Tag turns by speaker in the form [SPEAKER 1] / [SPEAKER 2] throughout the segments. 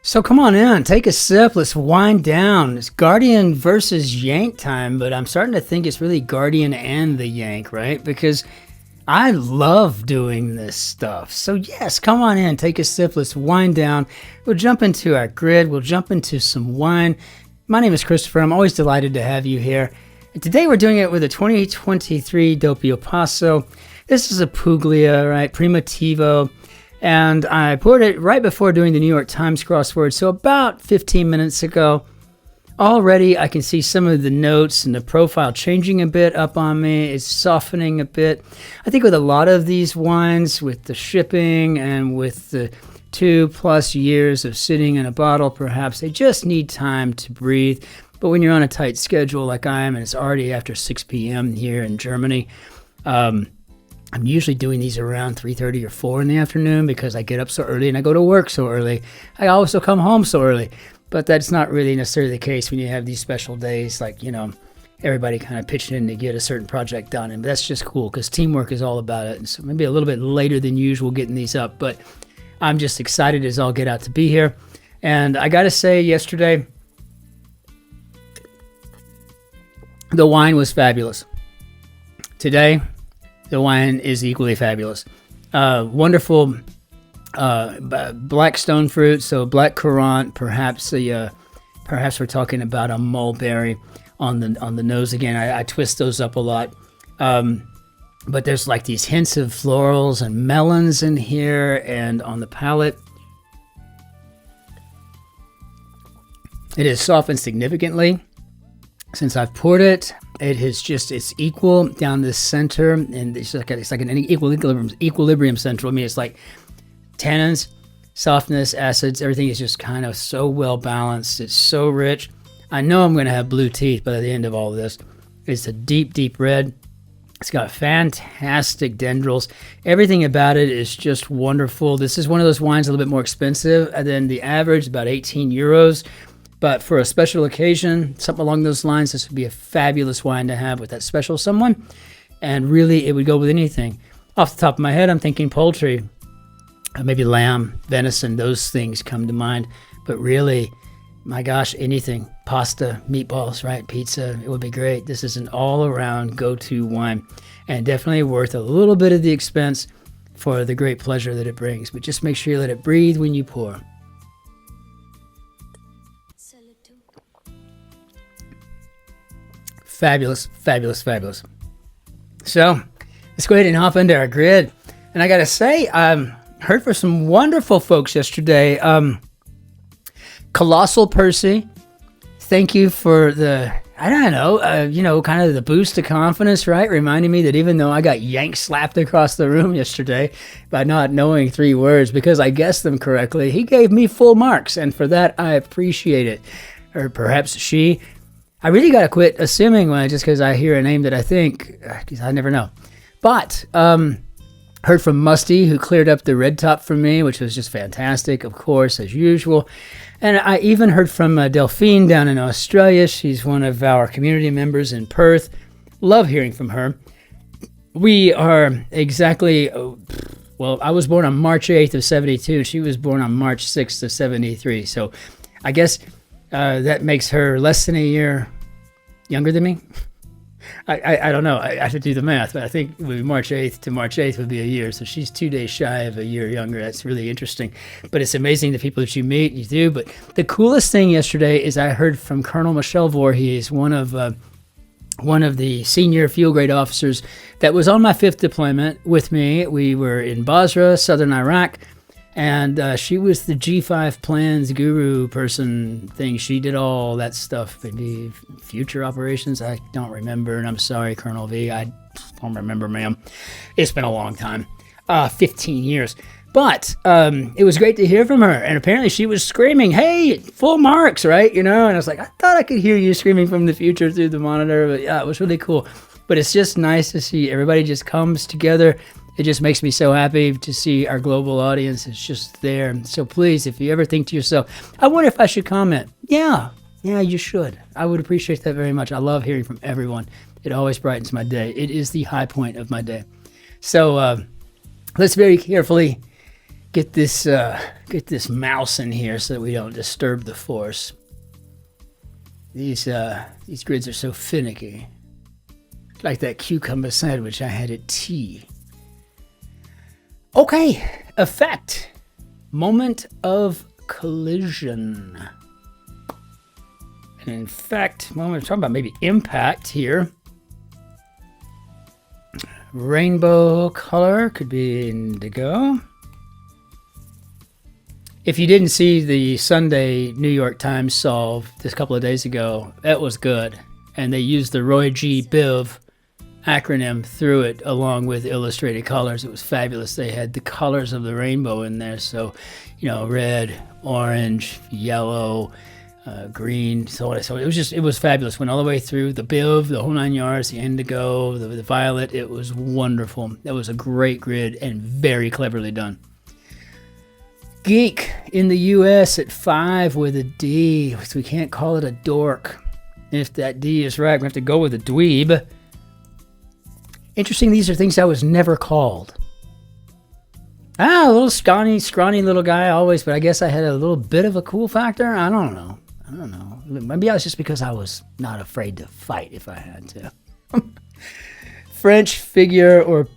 [SPEAKER 1] So come on in, take a sip, let's wind down. It's Guardian versus Yank time, but I'm starting to think it's really Guardian and the Yank, right? Because I love doing this stuff. So yes, come on in, take a sip, let's wind down. We'll jump into our grid, we'll jump into some wine. My name is Christopher, I'm always delighted to have you here. And today we're doing it with a 2023 Doppio Passo. This is a Puglia, right, Primitivo. And I poured it right before doing the New York Times Crossword, so about 15 minutes ago. Already I can see some of the notes and the profile changing a bit up on me. It's softening a bit. I think with a lot of these wines, with the shipping and with the 2+ years of sitting in a bottle, perhaps they just need time to breathe. But when you're on a tight schedule like I am, and it's already after 6 p.m. here in Germany, I'm usually doing these around 3:30 or 4 in the afternoon because I get up so early and I go to work so early. I also come home so early, but that's not really necessarily the case when you have these special days, like, you know, everybody kind of pitching in to get a certain project done. And that's just cool because teamwork is all about it. And so maybe a little bit later than usual getting these up, but I'm just excited as all get out to be here. And I got to say, yesterday, the wine was fabulous. Today, the wine is equally fabulous. Wonderful black stone fruit, so black currant, perhaps we're talking about a mulberry on the nose again. I twist those up a lot, but there's like these hints of florals and melons in here, and on the palate, it has softened significantly since I've poured it. It is just, it's equal down the center, and it's like an equilibrium central. I mean, it's like tannins, softness, acids, everything is just kind of so well balanced. It's so rich. I know I'm going to have blue teeth by the end of all of this. It's a deep, deep red. It's got fantastic dendrils. Everything about it is just wonderful. This is one of those wines a little bit more expensive than the average, about 18 euros. But for a special occasion, something along those lines, this would be a fabulous wine to have with that special someone. And really, it would go with anything. Off the top of my head, I'm thinking poultry. Maybe lamb, venison, those things come to mind. But really, my gosh, anything. Pasta, meatballs, right? Pizza, it would be great. This is an all-around go-to wine. And definitely worth a little bit of the expense for the great pleasure that it brings. But just make sure you let it breathe when you pour. Fabulous, fabulous, fabulous. So let's go ahead and hop into our grid. And I got to say, I heard from some wonderful folks yesterday. Colossal Percy, thank you for the, I don't know, kind of the boost of confidence, right? Reminding me that even though I got Yank slapped across the room yesterday by not knowing 3 words because I guessed them correctly, he gave me full marks. And for that, I appreciate it. Or perhaps she. I really got to quit assuming just because I hear a name that I think, because I never know. But heard from Musty, who cleared up the red top for me, which was just fantastic, of course, as usual. And I even heard from Delphine down in Australia. She's one of our community members in Perth. Love hearing from her. We are exactly, well, I was born on March 8th of 72. She was born on March 6th of 73. So I guess that makes her less than a year younger than me. I don't know. I have to do the math, but I think it would be March 8th to March 8th would be a year. So she's 2 days shy of a year younger. That's really interesting. But it's amazing the people that you meet, you do. But the coolest thing yesterday is I heard from Colonel Michel Voorhees, one of the senior field grade officers that was on my 5th deployment with me. We were in Basra, southern Iraq. And she was the G5 plans guru person thing. She did all that stuff. Maybe future operations. I don't remember. And I'm sorry, Colonel V. I don't remember, ma'am. It's been a long time. 15 years. But it was great to hear from her. And apparently she was screaming, hey, full marks, right? You know, and I was like, I thought I could hear you screaming from the future through the monitor. But yeah, it was really cool. But it's just nice to see everybody just comes together. It just makes me so happy to see our global audience is just there. So please, if you ever think to yourself, I wonder if I should comment. Yeah, you should. I would appreciate that very much. I love hearing from everyone. It always brightens my day. It is the high point of my day. So let's very carefully get this mouse in here so that we don't disturb the force. These grids are so finicky. Like that cucumber sandwich I had at tea. Okay, effect. Moment of collision. And in fact, well, we're talking about maybe impact here. Rainbow color could be indigo. If you didn't see the Sunday New York Times solve this couple of days ago, that was good. And they used the Roy G. Biv acronym through it along with illustrated colors. It was fabulous. They had the colors of the rainbow in there. So, you know, red, orange, yellow, green, so on. So it was fabulous. Went all the way through the Biv, the whole 9 yards, the indigo, the violet. It was wonderful. That was a great grid and very cleverly done. Geek in the US at 5 with a D. So we can't call it a dork. If that D is right, we have to go with a dweeb. Interesting, these are things I was never called. A little scrawny little guy always, but I guess I had a little bit of a cool factor. I don't know. Maybe I was just because I was not afraid to fight if I had to. French figure or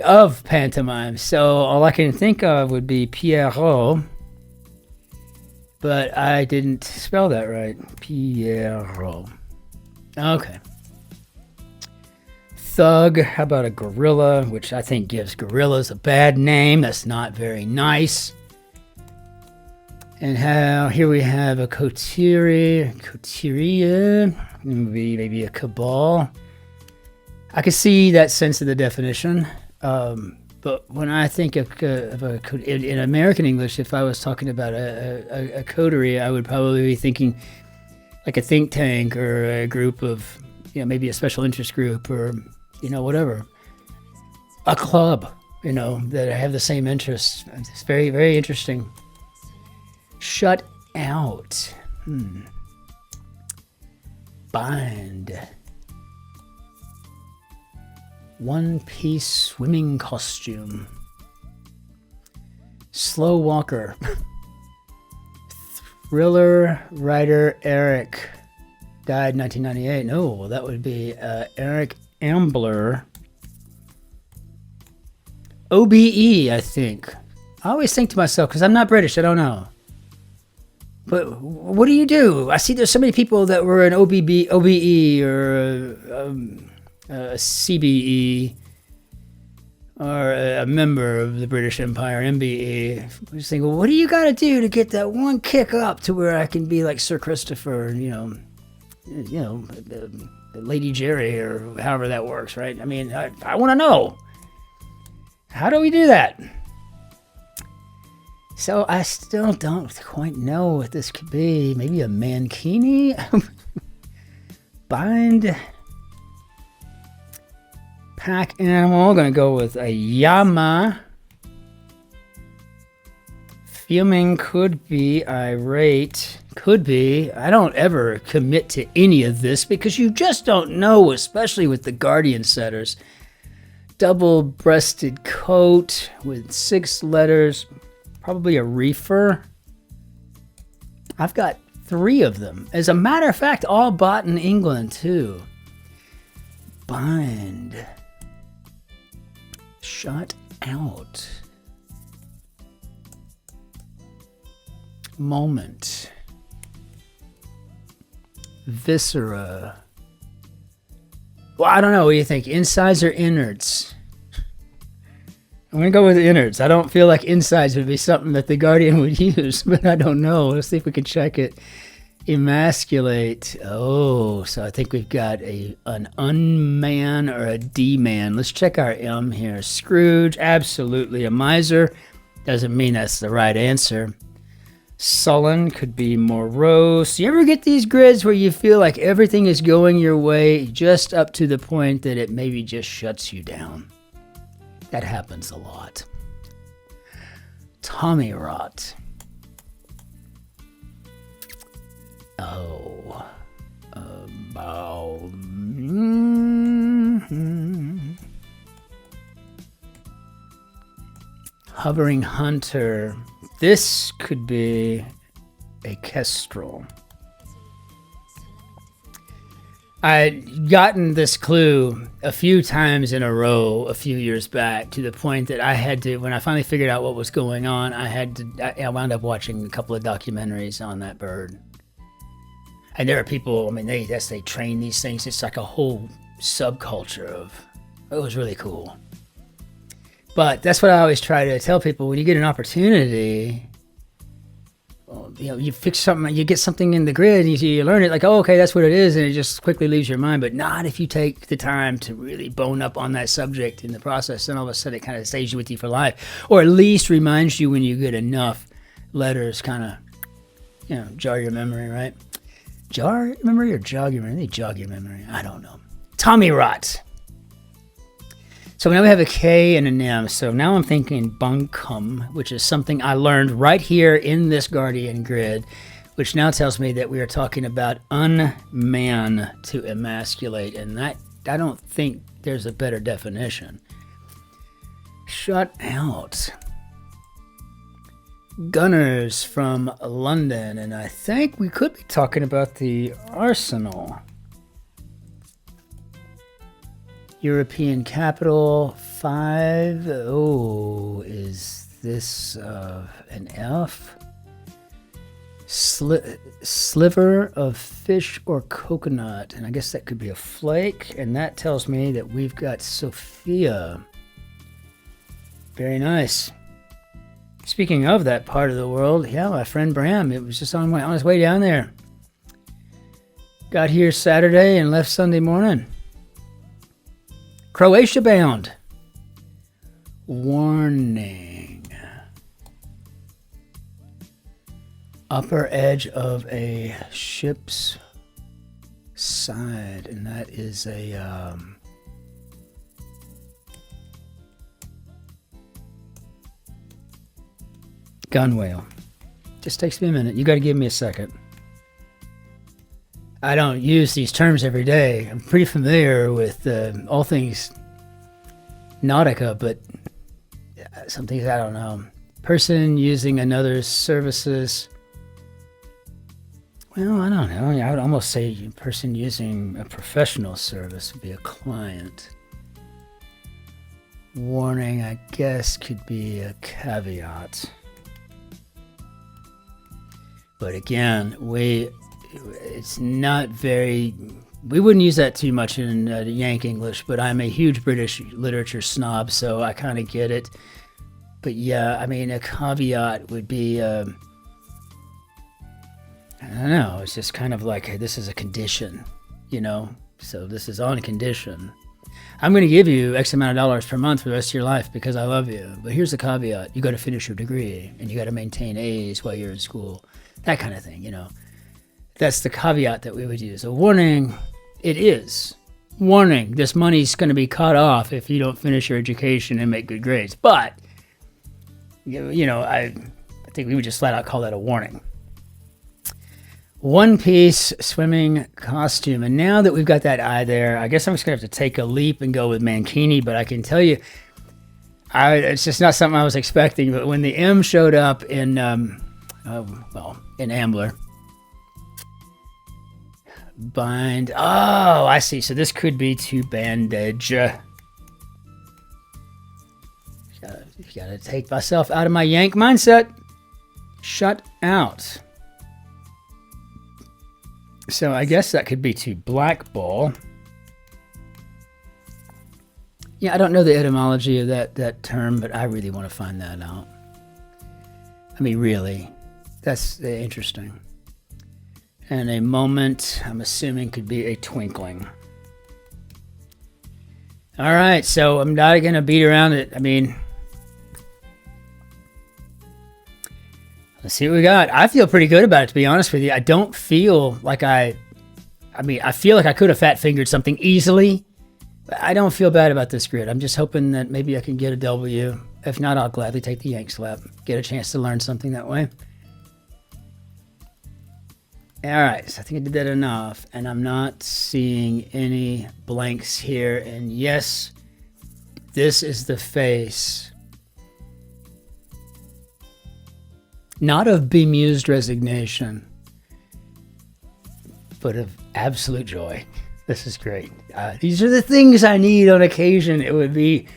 [SPEAKER 1] of pantomime. So all I can think of would be Pierrot. But I didn't spell that right. Pierrot. Okay. Thug. How about a gorilla? Which I think gives gorillas a bad name. That's not very nice. And how here we have a coterie, maybe a cabal. I can see that sense of the definition, but when I think of in American English, if I was talking about a coterie, I would probably be thinking like a think tank or a group of, you know, maybe a special interest group or, you know, whatever, a club, you know, that have the same interests. It's very, very interesting. Shut out. Bind. One-piece swimming costume. Slow walker. Thriller writer Eric. Died 1998. No, that would be Eric Ambler. OBE, I think. I always think to myself, because I'm not British, I don't know. But what do you do? I see there's so many people that were an OBE or a CBE or a member of the British Empire, MBE. I just think, well, what do you got to do to get that one kick up to where I can be like Sir Christopher, Lady Jerry or however that works, right? I mean, I want to know. How do we do that? So I still don't quite know what this could be. Maybe a mankini? Bind. Pack animal. Gonna go with a llama. Fuming could be. Irate could be. I don't ever commit to any of this because you just don't know, especially with the Guardian setters. Double-breasted coat with 6 letters. Probably a reefer. I've got 3 of them. As a matter of fact, all bought in England too. Bind. Shut out. Moment. Viscera. Well, I don't know. What do you think? Insides or innards? I'm going to go with innards. I don't feel like insides would be something that the Guardian would use, but I don't know. Let's see if we can check it. Emasculate. Oh, so I think we've got an unman or a D-man. Let's check our M here. Scrooge, absolutely a miser. Doesn't mean that's the right answer. Sullen could be morose. You ever get these grids where you feel like everything is going your way just up to the point that it maybe just shuts you down? That happens a lot. Tommy rot. Oh. About. hovering hunter. This could be a kestrel. I'd gotten this clue a few times in a row a few years back, to the point that I had to, when I finally figured out what was going on, I wound up watching a couple of documentaries on that bird. And there are people, I mean, they train these things. It's like a whole subculture of, it was really cool. But that's what I always try to tell people. When you get an opportunity, you fix something, you get something in the grid, and you learn it, like, oh, okay, that's what it is, and it just quickly leaves your mind. But not if you take the time to really bone up on that subject in the process. Then all of a sudden it kind of stays with you for life, or at least reminds you when you get enough letters, kind of, jar your memory, right? Jar your memory or jog your memory? They jog your memory. I don't know. Tommy rot. So now we have a K and an M. So now I'm thinking bunkum, which is something I learned right here in this Guardian grid, which now tells me that we are talking about unman, to emasculate. And that, I don't think there's a better definition. Shut out. Gunners from London. And I think we could be talking about the Arsenal. European capital, 5. Oh, is this an F? Sliver of fish or coconut. And I guess that could be a flake. And that tells me that we've got Sophia. Very nice. Speaking of that part of the world, yeah, my friend Bram, it was just on his way down there. Got here Saturday and left Sunday morning. Croatia bound. Warning. Upper edge of a ship's side, and that is a gunwale. Just takes me a minute. You got to give me a second. I don't use these terms every day. I'm pretty familiar with all things Nautica, but some things I don't know. Person using another's services. Well, I don't know. I would almost say a person using a professional service would be a client. Warning, I guess, could be a caveat. But again, it's not very, we wouldn't use that too much in Yank English, but I'm a huge British literature snob, so I kind of get it. But yeah, I mean, a caveat would be, I don't know, it's just kind of like, hey, this is a condition, so this is on a condition. I'm going to give you X amount of dollars per month for the rest of your life because I love you. But here's the caveat. You got to finish your degree and you got to maintain A's while you're in school. That kind of thing, That's the caveat that we would use. A warning, it is. Warning, this money's going to be cut off if you don't finish your education and make good grades. But, I think we would just flat out call that a warning. One-piece swimming costume. And now that we've got that eye there, I guess I'm just going to have to take a leap and go with mankini. But I can tell you, it's just not something I was expecting. But when the M showed up in, in Ambler, bind. Oh, I see. So this could be to bandage. Gotta take myself out of my Yank mindset. Shut out. So I guess that could be to blackball. Yeah, I don't know the etymology of that term, but I really want to find that out. I mean, really, that's interesting. And a moment, I'm assuming, could be a twinkling. All right, so I'm not going to beat around it. I mean, let's see what we got. I feel pretty good about it, to be honest with you. I don't feel like I feel like I could have fat-fingered something easily, but I don't feel bad about this grid. I'm just hoping that maybe I can get a W. If not, I'll gladly take the Yank slap. Get a chance to learn something that way. All right, so I think I did that enough, and I'm not seeing any blanks here. And yes, this is the face not of bemused resignation, but of absolute joy. This is great. These are the things I need on occasion. It would be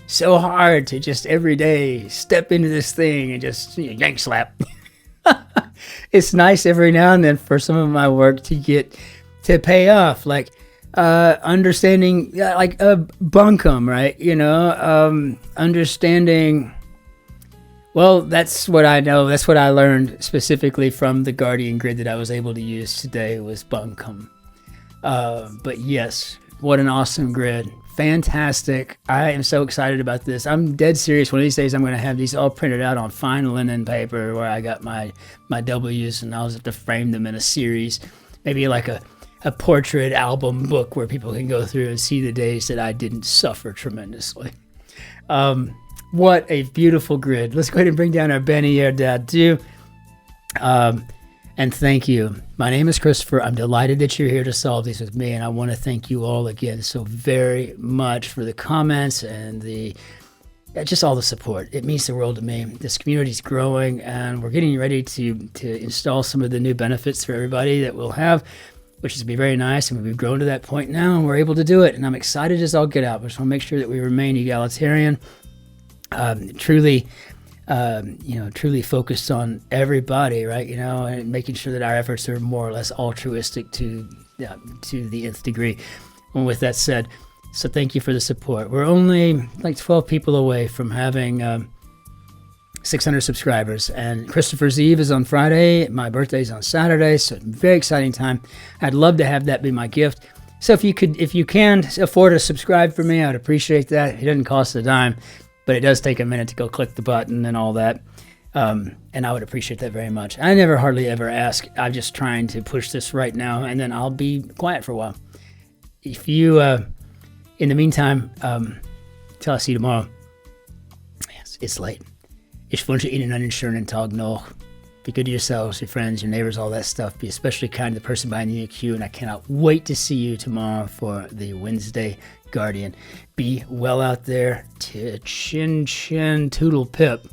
[SPEAKER 1] so hard to just every day step into this thing and just yank slap. It's nice every now and then for some of my work to get to pay off, like understanding, like bunkum, right? Understanding. Well, that's what I know. That's what I learned specifically from the Guardian grid that I was able to use today was bunkum. But yes, what an awesome grid. Fantastic. I am so excited about this. I'm dead serious. One of these days I'm going to have these all printed out on fine linen paper where I got my W's, and I'll just have to frame them in a series. Maybe like a portrait album book where people can go through and see the days that I didn't suffer tremendously. What a beautiful grid. Let's go ahead and bring down our Benier Dadu. And thank you. My name is Christopher. I'm delighted that you're here to solve these with me, and I want to thank you all again so very much for the comments and just all the support. It means the world to me. This community is growing, and we're getting ready to install some of the new benefits for everybody that we'll have, which is going to be very nice, and we've grown to that point now, and we're able to do it, and I'm excited as all get out. We just want to make sure that we remain egalitarian, truly focused on everybody, right? And making sure that our efforts are more or less altruistic to the nth degree. And with that said, so thank you for the support. We're only like 12 people away from having 600 subscribers, and Christopher's Eve is on Friday. My birthday's on Saturday, so very exciting time. I'd love to have that be my gift. So if you can afford to subscribe for me, I'd appreciate that. It doesn't cost a dime, but it does take a minute to go click the button and all that. And I would appreciate that very much. I never hardly ever ask. I'm just trying to push this right now, and then I'll be quiet for a while. If you, in the meantime, till I see you tomorrow. Yes, it's late. Ich wünsche Ihnen einen schönen Tag noch. Be good to yourselves, your friends, your neighbors, all that stuff. Be especially kind to the person behind the queue, and I cannot wait to see you tomorrow for the Wednesday Guardian. Be well out there. Cin-Cin, toodle pip.